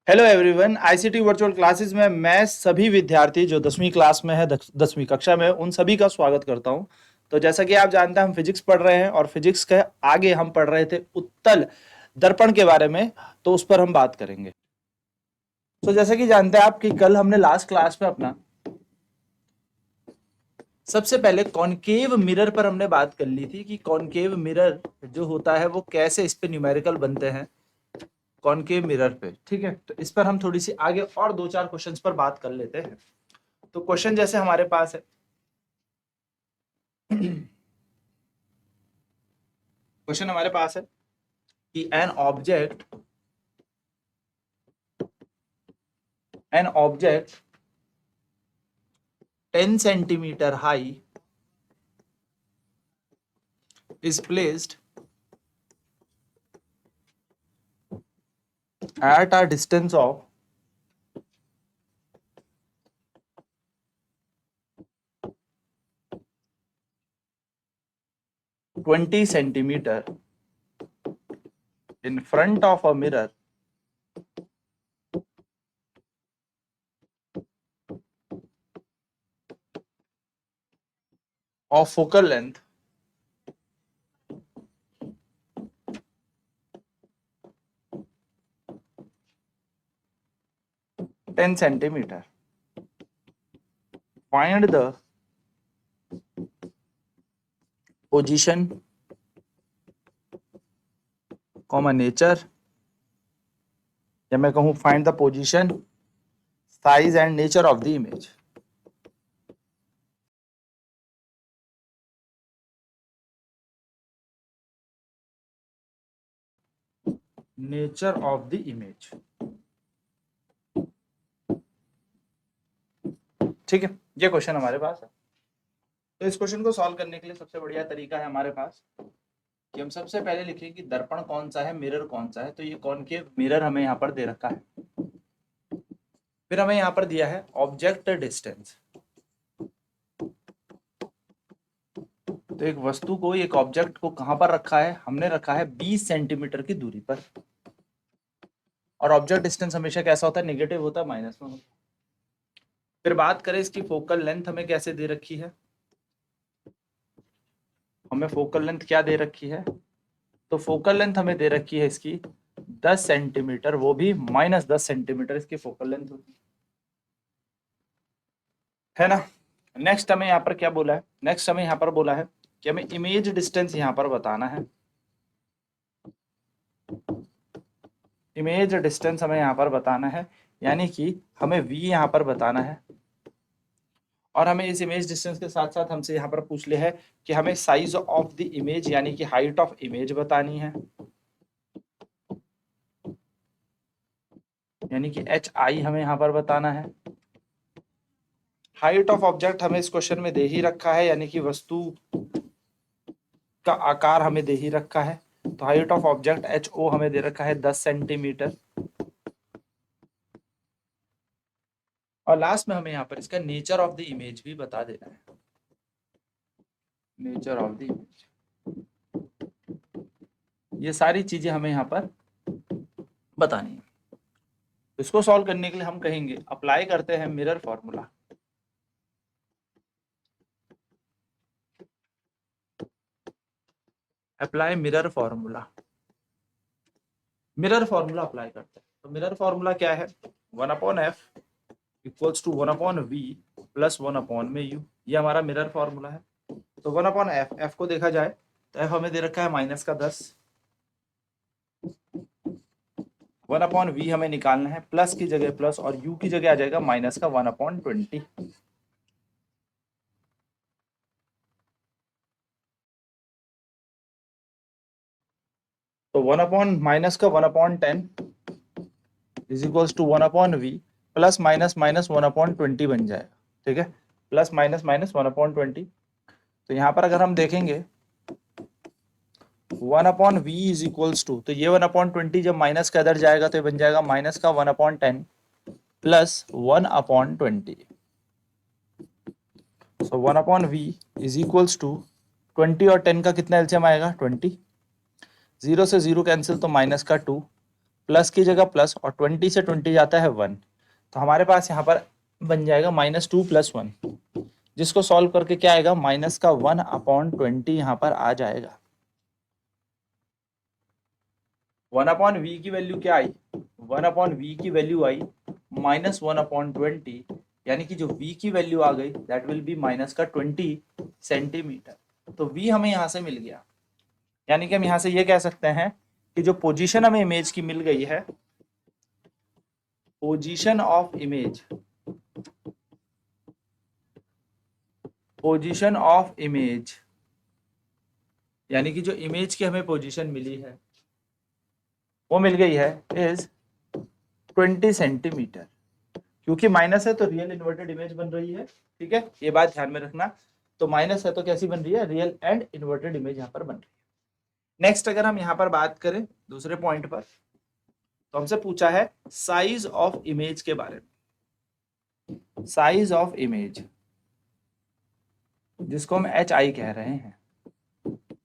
Hello everyone, ICT virtual classes में मैं सभी विद्यार्थी जो 10वीं क्लास में है, 10वीं कक्षा में, उन सभी का स्वागत करता हूं। तो जैसा कि आप जानते हैं, हम फिजिक्स पढ़ रहे हैं और फिजिक्स के आगे हम पढ़ रहे थे उत्तल दर्पण के बारे में। तो उस पर हम बात करेंगे। तो जैसा कि जानते हैं आप कि कल हमने लास्ट क्लास में अपना सबसे पहले कॉनकेव मिरर पर हमने बात कर ली थी कि कॉनकेव मिरर जो होता है वो कैसे इस पे न्यूमेरिकल बनते हैं कॉनकेव मिरर पे। ठीक है, तो इस पर हम थोड़ी सी आगे और दो चार क्वेश्चंस पर बात कर लेते हैं। तो क्वेश्चन जैसे हमारे पास है क्वेश्चन हमारे पास है कि an object 10 centimetre high is placed at a distance of 20 centimeter in front of a mirror of focal length 10 centimeter. Find the position, nature, या मैं कहूं find the position, size and nature of the image. Nature of the image. ठीक है, ये question हमारे पास है। तो इस क्वेश्चन को सॉल्व करने के लिए सबसे बढ़िया तरीका है हमारे पास कि हम सबसे पहले लिखें कि दर्पण कौन सा है, मिरर कौन सा है। तो ये कॉनकेव मिरर हमें यहाँ पर दे रखा है। फिर हमें यहाँ पर दिया है ऑब्जेक्ट डिस्टेंस। तो एक वस्तु को, एक ऑब्जेक्ट को कहां पर रखा है, हमने रखा है 20 सेंटीमीटर की दूरी पर। और ऑब्जेक्ट डिस्टेंस हमेशा कैसा होता है, नेगेटिव होता है, माइनस में होता है। फिर बात करें इसकी फोकल लेंथ हमें कैसे दे रखी है। हमें फोकल लेंथ क्या दे रखी है, तो फोकल लेंथ हमें दे रखी है इसकी 10 सेंटीमीटर, वो भी -10 सेंटीमीटर इसकी फोकल लेंथ होती है ना। नेक्स्ट हमें यहाँ पर क्या बोला है, नेक्स्ट हमें यहाँ पर बोला है कि हमें इमेज डिस्टेंस यहाँ पर बताना है। इमेज डिस्टेंस हमें यहाँ पर बताना है, यानी कि हमें v यहाँ पर बताना है। और हमें इस इमेज डिस्टेंस के साथ साथ हमसे यहाँ पर पूछ लिया है कि हमें साइज ऑफ द इमेज यानी कि हाइट ऑफ इमेज बतानी है, यानी कि एच आई हमें यहाँ पर बताना है। हाइट ऑफ ऑब्जेक्ट हमें इस क्वेश्चन में दे ही रखा है, यानी कि वस्तु का आकार हमें दे ही रखा है। तो height of object H O हमें दे रखा है 10 सेंटीमीटर। और लास्ट में हमें यहाँ पर इसका नेचर ऑफ द इमेज भी बता देना है। नेचर ऑफ द इमेज, ये सारी चीजें हमें यहाँ पर बतानी है। इसको सॉल्व करने के लिए हम कहेंगे अप्लाई करते हैं mirror formula. Apply mirror formula, mirror formula apply करते हैं। तो मिरर फॉर्मूला क्या है, 1/f equals to 1/v plus 1/u। ये हमारा मिरर फॉर्मूला है। तो 1/f, f को देखा जाए तो f हमें दे रखा है -10, 1/v हमें निकालना है, प्लस की जगह प्लस और u की जगह आ जाएगा -1/20। तो 1/10 is equals to 1/v plus minus minus 1/20 बन जाएगा। ठीक है, प्लस माइनस माइनस 1/20। तो यहाँ पर अगर हम देखेंगे 1/v इज इक्वल्स टू, तो ये 1/20 जब माइनस का इधर जाएगा तो ये बन जाएगा माइनस का 1/10 plus 1/20। So 1/v is equals to 20 और 10 का कितना एलसीएम आएगा, 20। 0 से 0 कैंसिल तो -2 प्लस की जगह प्लस, और 20 से 20 जाता है 1, तो हमारे पास यहाँ पर बन जाएगा -2 + 1, जिसको सॉल्व करके क्या आएगा, -1/20 यहाँ पर आ जाएगा। 1/v की वैल्यू क्या आई, 1/v की वैल्यू आई -1/20, यानी कि जो v की वैल्यू आ गई दैट विल बी -20 सेंटीमीटर। तो v हमें यहाँ से मिल गया, यानी कि हम यहाँ से ये कह सकते हैं कि जो पोजीशन हमें इमेज की मिल गई है, position of image, position of image, यानी कि जो इमेज की हमें पोजीशन मिली है वो मिल गई है इज 20 सेंटीमीटर। क्योंकि माइनस है तो रियल इन्वर्टेड इमेज बन रही है, ठीक है, ये बात ध्यान में रखना। तो माइनस है तो कैसी बन रही है, रियल एंड इन्वर्टेड इमेज यहाँ पर बन रही है। नेक्स्ट अगर हम यहाँ पर बात करें दूसरे पॉइंट पर, तो हमसे पूछा है साइज ऑफ इमेज के बारे में, साइज ऑफ इमेज, जिसको हम HI कह रहे हैं,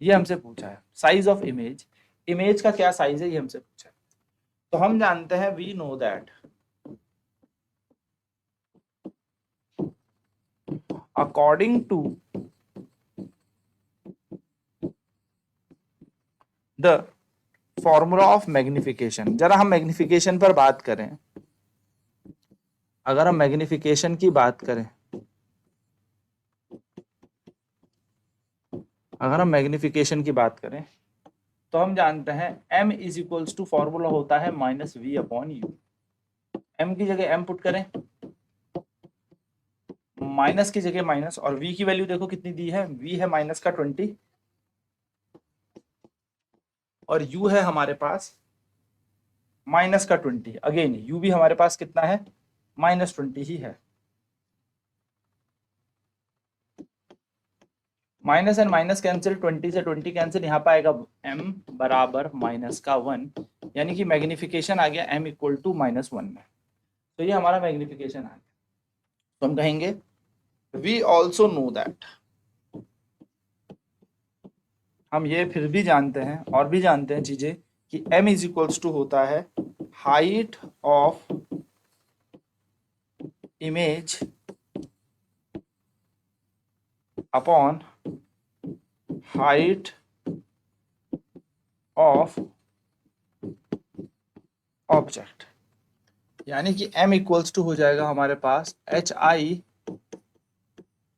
ये हमसे पूछा है। साइज ऑफ इमेज, इमेज का क्या साइज है ये हमसे पूछा है। तो हम जानते हैं, we know that according to the formula of magnification, जरा हम मैग्निफिकेशन पर बात करें, अगर हम मैग्निफिकेशन की बात करें, अगर हम मैग्निफिकेशन की बात करें तो हम जानते हैं m is equals to, formula होता है -v/u। m की जगह m पुट करें, माइनस की जगह माइनस, और v की वैल्यू देखो कितनी दी है, v है -20 और u है हमारे पास -20। अगेन u भी हमारे पास कितना है, -20 ही है। माइनस एंड माइनस कैंसिल, 20 से 20 कैंसिल, यहाँ पे आएगा m बराबर -1, यानी कि मैग्निफिकेशन आ गया m इक्वल टू -1 में। तो ये हमारा मैग्निफिकेशन आ गया। तो हम कहेंगे वी ऑल्सो नो दैट, हम ये फिर भी जानते हैं और भी जानते हैं चीजें कि m इज इक्वल्स टू होता है height of image upon height of object, यानी कि m इक्वल्स टू हो जाएगा हमारे पास HI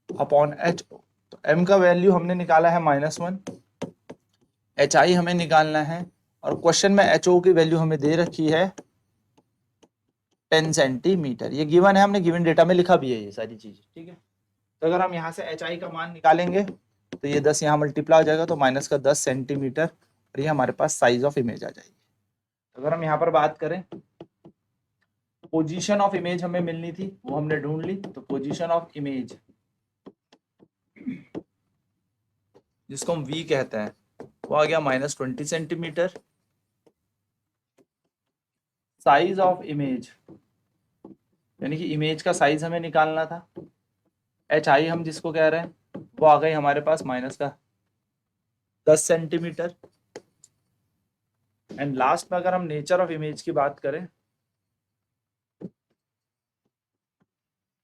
अपॉन HO। तो m का वैल्यू हमने निकाला है -1, HI हमें निकालना है, और क्वेश्चन में HO की वैल्यू हमें दे रखी है 10 सेंटीमीटर। ये गिवन है, हमने गिवन डेटा में लिखा भी है ये सारी चीजें, ठीक है। तो अगर हम यहाँ से HI का मान निकालेंगे तो ये 10 यहाँ मल्टीप्लाई हो जाएगा, तो -10 सेंटीमीटर, और ये हमारे पास साइज ऑफ इमेज आ जाएगी। अगर हम यहाँ पर बात करें, पोजीशन ऑफ इमेज हमें मिलनी थी, वो हमने ढूंढ ली। तो पोजीशन ऑफ इमेज, जिसको हम V कहते हैं, वो आ गया -20 सेंटीमीटर। साइज ऑफ इमेज, यानी कि इमेज का साइज हमें निकालना था, HI हम जिसको कह रहे हैं, वो आ गई हमारे पास -10 सेंटीमीटर। एंड लास्ट में अगर हम नेचर ऑफ इमेज की बात करें,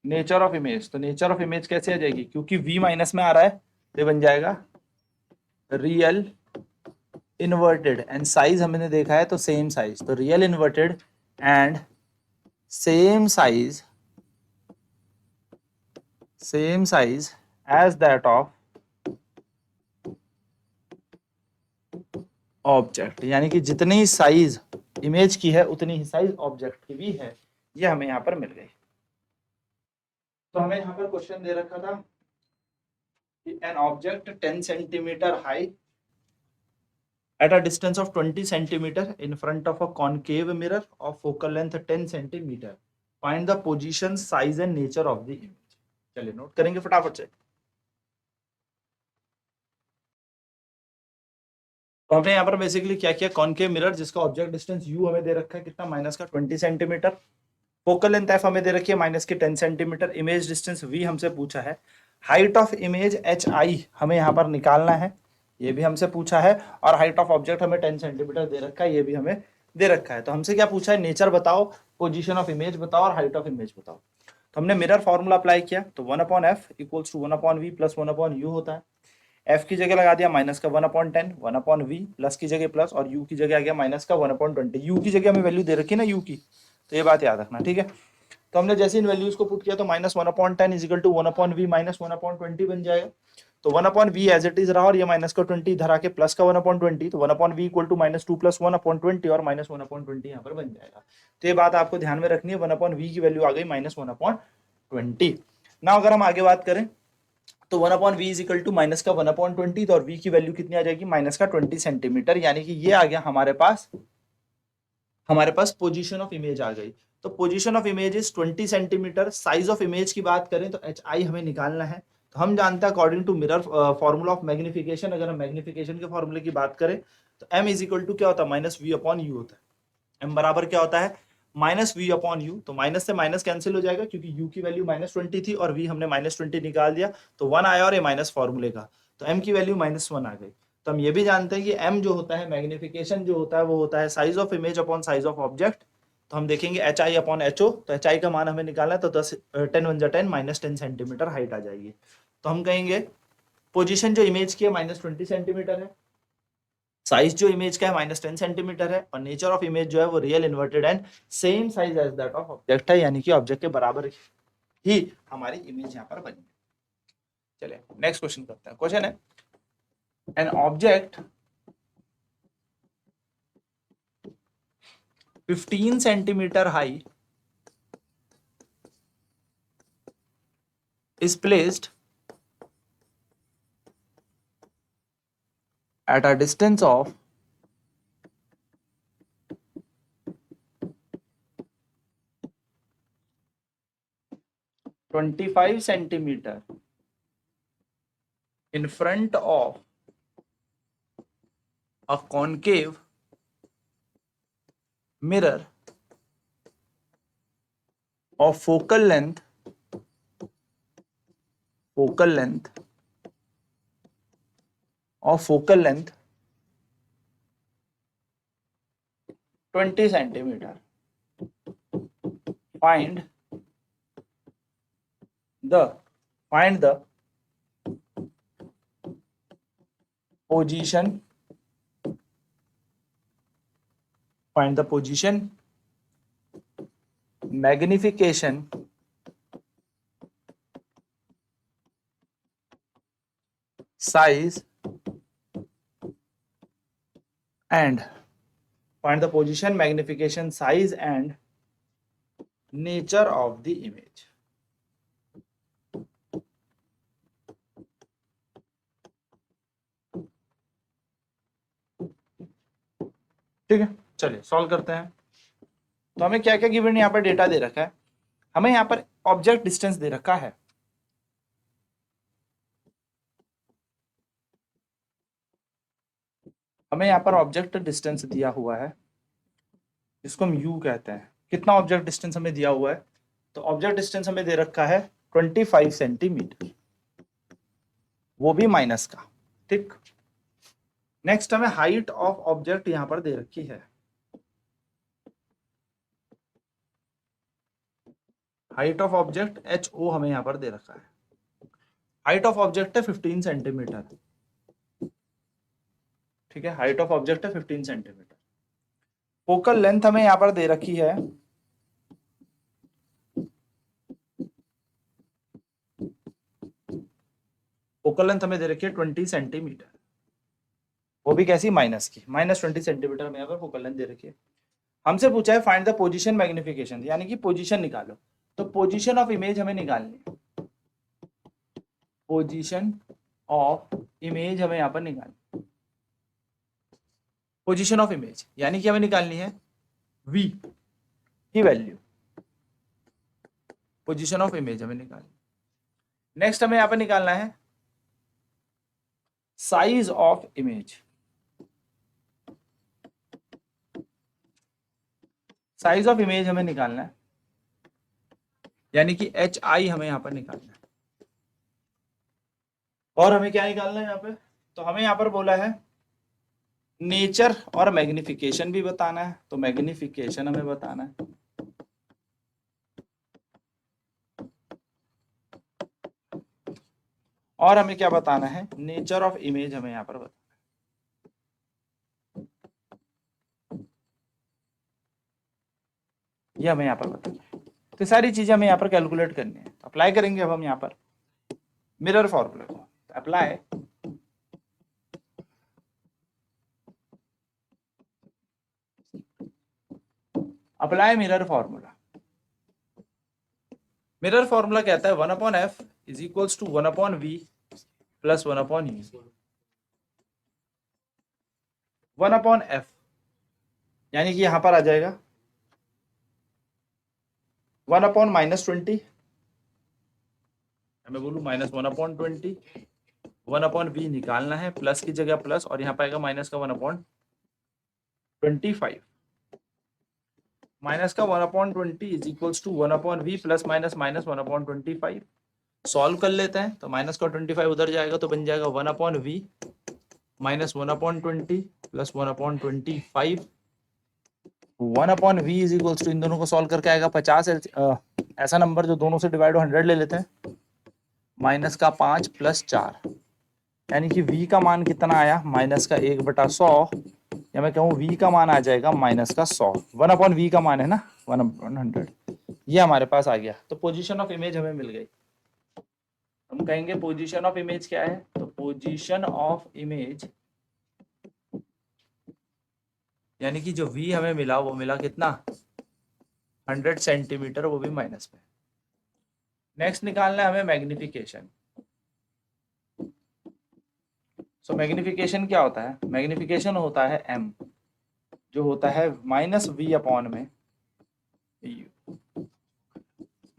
नेचर ऑफ इमेज, तो नेचर ऑफ इमेज कैसे आ जाएगी, क्योंकि V माइनस में आ रहा है तो बन जाएगा रियल इन्वर्टेड, एंड साइज हमने देखा है तो सेम साइज, तो real inverted and same size as that of object, यानी कि जितनी साइज इमेज की है उतनी ही साइज ऑब्जेक्ट की भी है। ये हमें यहाँ पर मिल गई। तो हमें यहाँ पर क्वेश्चन दे रखा था कि an object 10 centimetre high at a distance of 20 centimeter in front of a concave mirror of focal length 10 centimeter, find the position, size and nature of the image। चलिए नोट करेंगे फटाफट से। तो हमने यहाँ पर बेसिकली क्या किया, कॉनकेव मिरर जिसका ऑब्जेक्ट डिस्टेंस u हमें दे रखा है कितना, -20 सेंटीमीटर, फोकल लेंथ f हमें दे रखी है -10 सेंटीमीटर, इमेज डिस्टेंस v हमसे पूछा है, हाइट ऑफ इमेज HI हमें यहाँ पर निकालना है, ये भी हमसे पूछा है, और हाइट ऑफ ऑब्जेक्ट हमें 10 सेंटीमीटर दे रखा है, ये भी हमें दे रखा है। तो हमसे क्या पूछा है, नेचर बताओ, पोजीशन ऑफ इमेज बताओ और हाइट ऑफ इमेज बताओ। तो हमने मिरर फॉर्मूला अप्लाई किया, तो 1/f equals to 1/v plus 1/u होता है। एफ की जगह लगा दिया माइनस का 1/10, 1/v प्लस की जगह प्लस, और यू की जगह आ गया माइनस का 1/20। यू की जगह हमें वैल्यू दे रखी है ना यू की, तो ये बात याद रखना, ठीक है। तो हमने जैसे इन वैल्यूज को पुट किया तो minus 1/10 is equal to 1/v minus 1/20 बन जाएगा। तो 1/v एज इट इज रहा, और ये माइनस का 20 इधर आके प्लस का 1/20, तो 1/v इक्वल टू -2 + 1/20 और माइनस 1/20 यहाँ पर बन जाएगा। तो ये बात आपको ध्यान में रखनी है, 1/v की वैल्यू आ गई -1/20। ना अगर हम आगे बात करें तो 1/v is equal to minus का 1/20, तो और v की वैल्यू कितनी आ जाएगी, माइनस का 20 सेंटीमीटर, यानी कि ये आ गया हमारे पास पोजीशन ऑफ इमेज आ गई। तो position of image is 20 centimetre. Size of image की बात करें तो एच आई हमें निकालना है। तो हम जानते हैं according to mirror formula of magnification, अगर हम मैग्निफिकेशन के फॉर्मूले की बात करें तो m इज इक्वल टू क्या होता है, -v/u होता है। m बराबर क्या होता है, -v/u। तो माइनस से माइनस कैंसिल हो जाएगा क्योंकि u की वैल्यू -20 थी और v हमने -20 निकाल दिया, तो 1 आया और ये माइनस फॉर्मूले का, तो m की वैल्यू -1 आ गई। तो हम ये भी जानते हैं कि m जो होता है, मैग्निफिकेशन जो होता है वो होता है size of image upon size of object. तो हम देखेंगे H I upon H O, तो एच आई का मान हमें निकालना है, तो 10 -10 सेंटीमीटर हाइट आ जाएगी। तो हम कहेंगे पोजीशन जो इमेज की है -20 सेंटीमीटर है, साइज जो इमेज का है -10 सेंटीमीटर है, और नेचर ऑफ इमेज जो है वो real inverted and same size as that of object है, यानी कि ऑब्जेक्ट के बराबर ही हमारी इमेज यहाँ पर बनी। चलिए नेक्स्ट क्वेश्चन करते हैं। क्वेश्चन है an object 15 centimeter high is placed at a distance of 25 centimeter in front of a concave mirror of focal length 20 centimeter. Find the position, magnification, size and nature of the image. ठीक है, चलिए solve करते हैं। तो हमें क्या क्या given यहाँ पर डेटा दे रखा है, हमें यहाँ पर ऑब्जेक्ट डिस्टेंस दे रखा है, हमें यहाँ पर ऑब्जेक्ट डिस्टेंस दिया हुआ है, इसको हम u कहते हैं। कितना ऑब्जेक्ट डिस्टेंस हमें दिया हुआ है, तो ऑब्जेक्ट डिस्टेंस हमें दे रखा है 25 सेंटीमीटर, वो भी माइनस का। ठीक, नेक्स्ट हमें हाइट ऑफ ऑब्जेक्ट यहां पर दे रखी है, height of object H O हमें यहां पर दे रखा है। हाइट ऑफ ऑब्जेक्ट है 15 सेंटीमीटर, ठीक है, हाइट ऑफ ऑब्जेक्ट है 15 सेंटीमीटर। फोकल लेंथ हमें यहां पर दे रखी है फोकल लेंथ हमें दे रखी है 20 सेंटीमीटर, वो भी कैसी, माइनस की, -20 सेंटीमीटर हमें यहाँ पर फोकल लेंथ दे रखी है। हमसे पूछा है फाइंड द पोजीशन मैग्निफिकेशन, यानी कि पोजीशन निकालो। तो पोजीशन ऑफ इमेज हमें निकालनी है, पोजीशन ऑफ इमेज हमें यहाँ पर निकालनी, पोजीशन ऑफ इमेज यानी कि हमें निकालनी है v की वैल्यू, पोजीशन ऑफ इमेज हमें निकालनी। नेक्स्ट हमें यहाँ पर निकालना है size of image, size of image हमें निकालना है, यानी कि एच आई हमें यहां पर निकालना है। और हमें क्या निकालना है यहाँ पे, तो हमें यहाँ पर बोला है नेचर और मैग्निफिकेशन भी बताना है, तो मैग्निफिकेशन हमें बताना है। और हमें क्या बताना है, नेचर ऑफ इमेज हमें यहाँ पर बताना है, ये हमें यहाँ पर बताना है। तो सारी चीजें हमें यहाँ पर कैलकुलेट करनी है। अप्लाई करेंगे अब हम यहाँ पर मिरर फॉर्मूला को। Apply mirror formula. Mirror formula कहता है 1/f is equals to 1/v plus 1/u। 1/f यानी कि यहां पर आ जाएगा 1/-20, मैं बोलूं -1/20, 1/v निकालना है, प्लस की जगह प्लस और यहाँ पाएगा माइनस का 1/25। माइनस का 1/20 is equals to 1/v plus minus minus 1/25। Solve कर लेते हैं, तो माइनस का 25 उधर जाएगा तो बन जाएगा 1/v minus 1/20 plus 1/25। 1/v is equals to, इन दोनों को सॉल्व करके आएगा 50। ऐसा नंबर जो दोनों से डिवाइड हो 100 ले लेते हैं, माइनस का 5 प्लस 4, यानी कि v का मान कितना आया, माइनस का 1/100, या मैं कहूँ v का मान आ जाएगा माइनस का 100। 1/v का मान है ना 1/100, ये हमारे पास आ गया। तो पोजीशन ऑफ इमेज हमें मिल गई। हम कहेंगे पोजीशन ऑफ इमेज क्या है, तो पोजीशन ऑफ इमेज यानी कि जो v हमें मिला वो मिला कितना, 100 सेंटीमीटर, वो भी माइनस में। नेक्स्ट निकालना है हमें मैग्निफिकेशन। सो मैग्निफिकेशन क्या होता है, मैग्निफिकेशन होता है m, जो होता है -v/में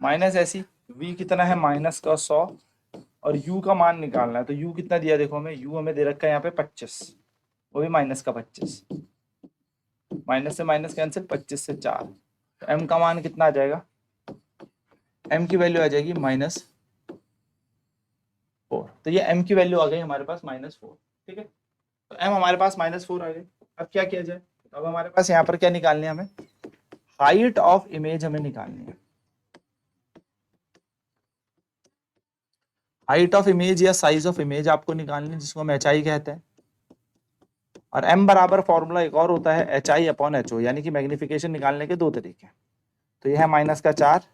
माइनस ऐसी v कितना है माइनस का 100, और u का मान निकालना है। तो u कितना दिया, देखो हमें u हमें दे रखा है यहाँ पे 25, वो भी माइनस का 25, माइनस से माइनस कैंसिल, 25 से 4, तो m का मान कितना आ जाएगा, m की वैल्यू आ जाएगी -4। तो ये m की वैल्यू आ गई हमारे पास -4। ठीक है, तो m हमारे पास -4 आ गई। अब क्या किया जाए, अब हमारे पास यहाँ पर क्या निकालनी है, हमें हाइट ऑफ इमेज हमें निकालनी है। हाइट ऑफ इमेज या साइज ऑफ इमेज आपको निकालनी है, जिसको हम HI कहते हैं। और m बराबर फॉर्मूला एक और होता है HI/HO, यानी कि मैग्निफिकेशन निकालने के दो तरीके। तो यह है माइनस का 4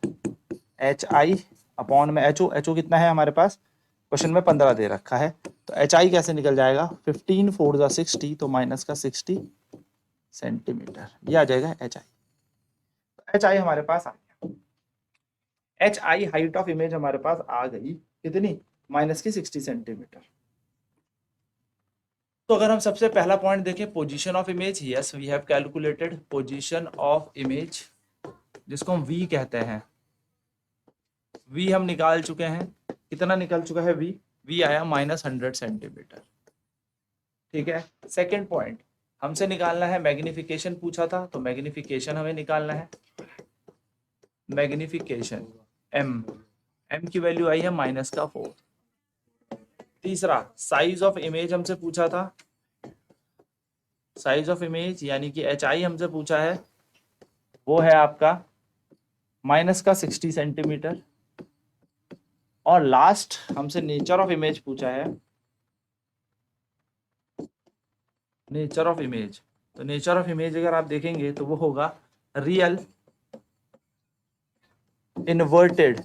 HI में HO कितना है हमारे पास, क्वेश्चन में 15 दे रखा है। तो HI कैसे निकल जाएगा, 15 4 जा 60, तो माइनस का 60 सेंटीमीटर, ये आ जाएगा HI। तो HI हमारे पास आ गया। HI हाइट ऑफ इमेज हमारे पास आ गई कितनी, माइनस की 60 सेंटीमीटर। तो अगर हम सबसे पहला पॉइंट देखें, position of image, yes we have calculated position of image, जिसको हम V कहते हैं। V हम निकाल चुके हैं, कितना निकल चुका है V आया -100 सेंटीमीटर। ठीक है, सेकंड पॉइंट हमसे निकालना है, मैग्निफिकेशन पूछा था, तो मैग्निफिकेशन हमें निकालना है। मैग्निफिकेशन m की वैल्यू आई है -4। तीसरा साइज ऑफ इमेज हमसे पूछा था, साइज ऑफ इमेज यानी कि HI हमसे पूछा है, वो है आपका -60 सेंटीमीटर। और लास्ट हमसे नेचर ऑफ इमेज पूछा है, नेचर ऑफ इमेज। तो नेचर ऑफ इमेज अगर आप देखेंगे तो वो होगा रियल इन्वर्टेड,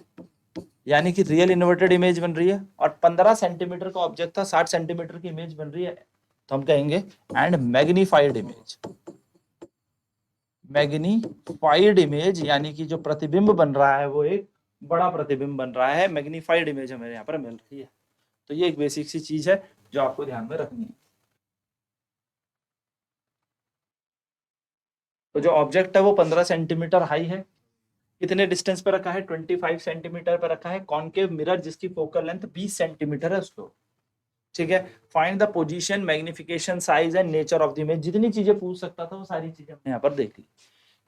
यानी कि रियल इन्वर्टेड इमेज बन रही है, और 15 सेंटीमीटर का ऑब्जेक्ट था, 60 सेंटीमीटर की इमेज बन रही है, तो हम कहेंगे and magnified image. Magnified image यानी कि जो प्रतिबिंब बन रहा है वो एक बड़ा प्रतिबिंब बन रहा है, मैग्नीफाइड इमेज हमें यहाँ पर मिल रही है। तो ये एक बेसिक सी चीज है जो आपको ध्यान में रखनी है। तो जो ऑब्जेक्ट है वो 15 सेंटीमीटर हाई है, कितने डिस्टेंस पे रखा है, 25 सेंटीमीटर पे रखा है। कॉनकेव मिरर जिसकी फोकल लेंथ 20 सेंटीमीटर है उसको। ठीक है, find the position, magnification, size and nature of the image. जितनी चीजें पूछ सकता था वो सारी चीजें हमने यहाँ पर देख ली।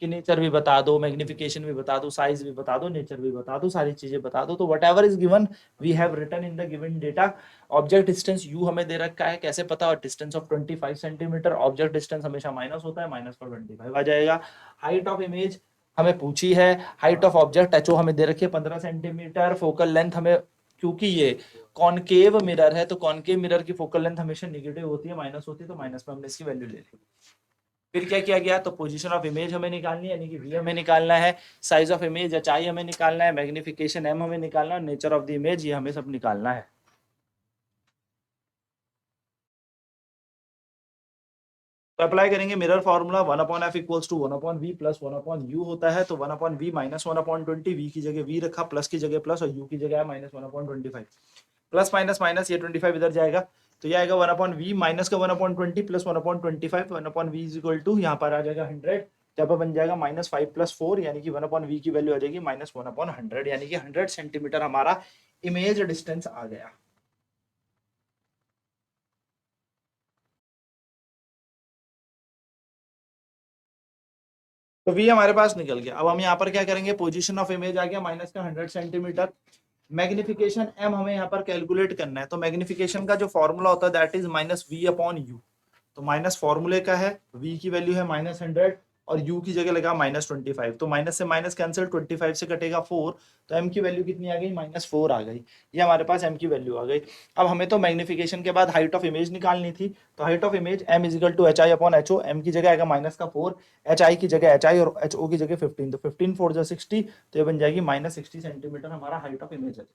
कि नेचर भी बता दो, मैग्निफिकेशन भी बता दो, साइज भी बता दो, नेचर भी बता दो, सारी चीजें बता दो। तो whatever is given we have written in the given data. Object distance u हमें दे रखा है, कैसे पता, और distance of 25 centimetre. Object distance हमेशा माइनस होता है, माइनस का 25 आ जाएगा। हाइट ऑफ इमेज हमें पूछी है, हाइट ऑफ ऑब्जेक्ट एचओ हमें दे रखी है 15 सेंटीमीटर। फोकल लेंथ हमें, क्योंकि ये कॉनकेव मिरर है तो कॉनकेव मिरर की फोकल लेंथ हमेशा नेगेटिव होती है, माइनस होती है, तो माइनस में हमने इसकी वैल्यू ले ली। फिर क्या किया गया, तो पोजीशन ऑफ इमेज हमें निकालनी है, यानी कि वी हमें निकालना है, size of image H I हमें निकालना है, मैग्निफिकेशन एम हमें निकालना है, नेचर ऑफ द इमेज ये हमें सब निकालना है। तो अप्लाई करेंगे mirror formula, 1/f equals to 1/v plus 1/u होता है। तो 1/v माइनस 1/20, v की जगह v रखा, प्लस की जगह प्लस, और u की जगह है माइनस 1/25। प्लस माइनस माइनस, ये 25 इधर जाएगा, तो ये आएगा 1/v माइनस का 1/20 plus 1/25। 1/v is equal to, यहाँ पर आ जाएगा 100, जब बन जाएगा -5 + 4, यानी कि 1/v की वैल्यू आ जाएगी -1/100, यानी कि 100 सेंटीमीटर हमारा इमेज डिस्टेंस आ गया। तो v हमारे पास निकल गया। अब हम यहाँ पर क्या करेंगे, पोजीशन ऑफ इमेज आ गया माइनस का 100 सेंटीमीटर। मैग्निफिकेशन m हमें यहाँ पर कैलकुलेट करना है, तो मैग्निफिकेशन का जो फॉर्मूला होता है दैट इज -v/u। तो माइनस फॉर्मूले का है, v की वैल्यू है -100 और u की जगह लगा -25। तो माइनस से माइनस कैंसिल, 25 से कटेगा 4, तो m की वैल्यू कितनी आ गई, -4 आ गई। ये हमारे पास m की वैल्यू आ गई। अब हमें तो मैग्निफिकेशन के बाद हाइट ऑफ इमेज निकालनी थी, तो height of image m is equal to hi/ho। m की जगह आएगा -4, hi की जगह hi और ho की जगह 15, तो 15 4 जा 60, तो ये बन जाएगी -60 सेंटीमीटर हमारा हाइट ऑफ इमेज है।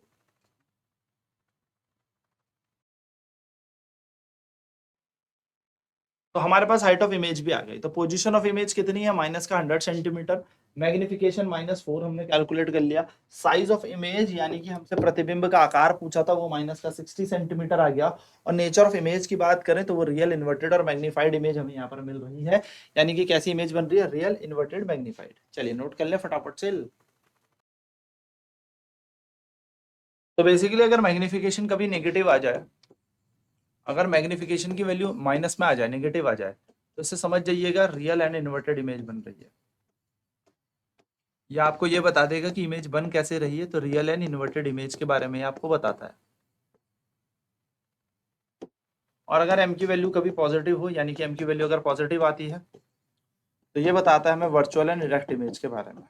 तो हमारे पास हाइट ऑफ इमेज भी आ गई। तो पोजीशन ऑफ इमेज कितनी है, माइनस का 100 सेंटीमीटर, मैग्निफिकेशन -4 हमने कैलकुलेट कर लिया। साइज ऑफ इमेज यानी कि हमसे प्रतिबिंब का आकार पूछा था, वो माइनस का 60 सेंटीमीटर आ गया। और नेचर ऑफ इमेज की बात करें तो वो रियल, इन्वर्टेड और मैग्नीफाइड इमेज हमें यहाँ पर मिल रही है, यानी कि कैसी इमेज बन रही है, रियल, इन्वर्टेड, मैग्नीफाइड। चलिए नोट कर ले फटाफट से। तो बेसिकली अगर मैग्निफिकेशन कभी नेगेटिव आ जाए, अगर मैग्निफिकेशन की वैल्यू माइनस में आ जाए, नेगेटिव आ जाए, तो इससे समझ जाइएगा रियल एंड इन्वर्टेड इमेज बन रही है। या आपको ये बता देगा कि इमेज बन कैसे रही है, तो रियल एंड इन्वर्टेड इमेज के बारे में आपको बताता है। और अगर m की वैल्यू कभी पॉजिटिव हो, यानी कि m की वैल्यू अगर पॉजिटिव आती है, तो ये बताता है हमें वर्चुअल एंड डायरेक्ट इमेज के बारे में।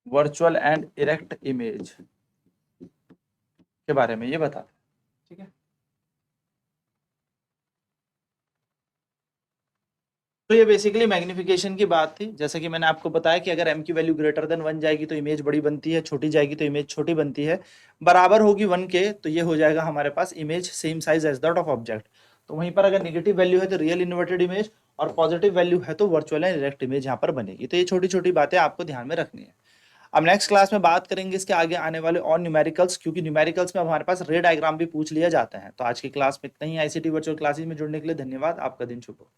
वर्चुअल एंड डायरेक्ट इमेज के बारे में ये बताता है, ठीक है। तो ये बेसिकली मैग्निफिकेशन की बात थी। जैसे कि मैंने आपको बताया कि अगर m की वैल्यू ग्रेटर देन 1 जाएगी तो इमेज बड़ी बनती है, छोटी जाएगी तो इमेज छोटी बनती है। बराबर होगी 1 के तो ये हो जाएगा हमारे पास image same size as that of object. तो वहीं पर अगर नेगेटिव वैल्यू है तो रियल इन्वर्टेड इमेज, और पॉजिटिव वैल्यू है तो वर्चुअल एंड डायरेक्ट इमेज यहाँ पर बनेगी। तो ये छोटी छोटी बातें आपको ध्यान में रखनी है। अब नेक्स्ट क्लास में बात करेंगे इसके आगे आने वाले और न्यूमेरिकल्स, क्योंकि न्यूमेरिकल्स में हमारे पास रे डायग्राम भी पूछ लिया जाता है। तो आज की क्लास में इतना ही। आईसीटी वर्चुअल क्लासेस में जुड़ने के लिए धन्यवाद। आपका दिन शुभ हो।